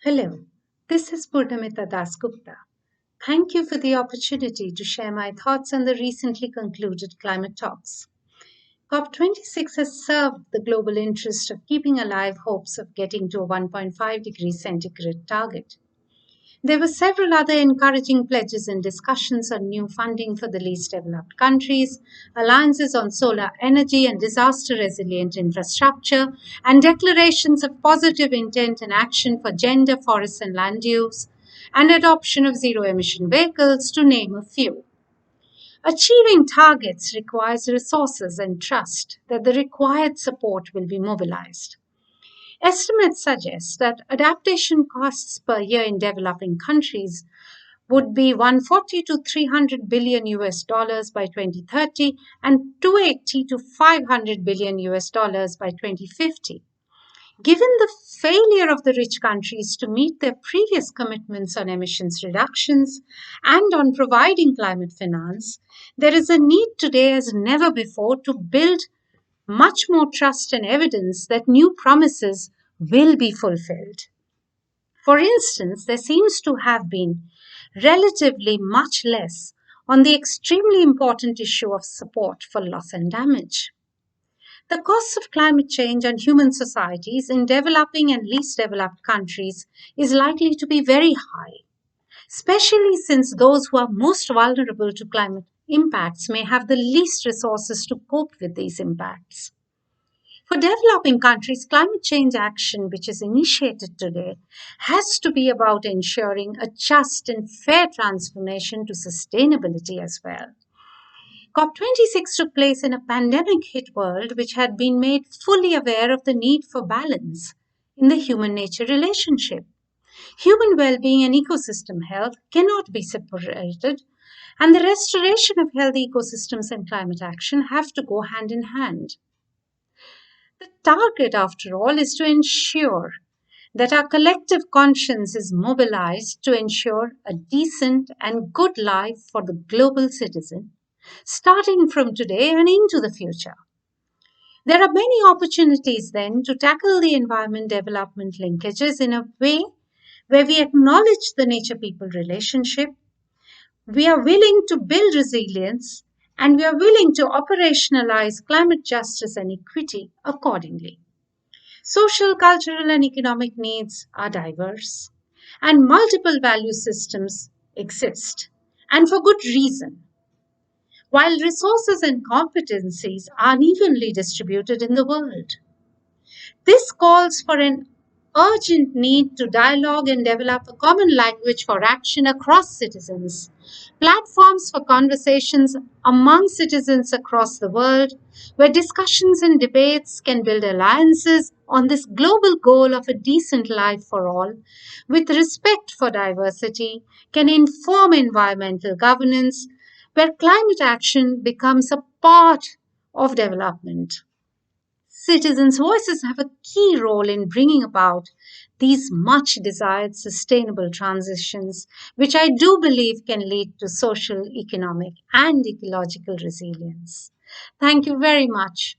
Hello, this is Purnamita Dasgupta. Thank you for the opportunity to share my thoughts on the recently concluded climate talks. COP26 has served the global interest of keeping alive hopes of getting to a 1.5 degrees centigrade target. There were several other encouraging pledges and discussions on new funding for the least developed countries, alliances on solar energy and disaster resilient infrastructure, and declarations of positive intent and action for gender, forests, and land use, and adoption of zero emission vehicles, to name a few. Achieving targets requires resources and trust that the required support will be mobilized. Estimates suggest that adaptation costs per year in developing countries would be 140 to 300 billion US dollars by 2030 and 280 to 500 billion US dollars by 2050. Given the failure of the rich countries to meet their previous commitments on emissions reductions and on providing climate finance, there is a need today as never before to build much more trust and evidence that new promises will be fulfilled. For instance, there seems to have been relatively much less on the extremely important issue of support for loss and damage. The costs of climate change on human societies in developing and least developed countries is likely to be very high, especially since those who are most vulnerable to climate impacts may have the least resources to cope with these impacts. For developing countries, climate change action, which is initiated today, has to be about ensuring a just and fair transformation to sustainability as well. COP26 took place in a pandemic hit world which had been made fully aware of the need for balance in the human nature relationship. Human well being and ecosystem health cannot be separated, and the restoration of healthy ecosystems and climate action have to go hand in hand. The target, after all, is to ensure that our collective conscience is mobilized to ensure a decent and good life for the global citizen, starting from today and into the future. There are many opportunities then to tackle the environment development linkages in a way where we acknowledge the nature people relationship, we are willing to build resilience, and we are willing to operationalize climate justice and equity accordingly. Social, cultural, and economic needs are diverse, and multiple value systems exist, and for good reason. While resources and competencies are unevenly distributed in the world, this calls for an urgent need to dialogue and develop a common language for action across citizens, platforms for conversations among citizens across the world, where discussions and debates can build alliances on this global goal of a decent life for all, with respect for diversity, can inform environmental governance, where climate action becomes a part of development. Citizens' voices have a key role in bringing about these much desired sustainable transitions, which I do believe can lead to social, economic, and ecological resilience. Thank you very much.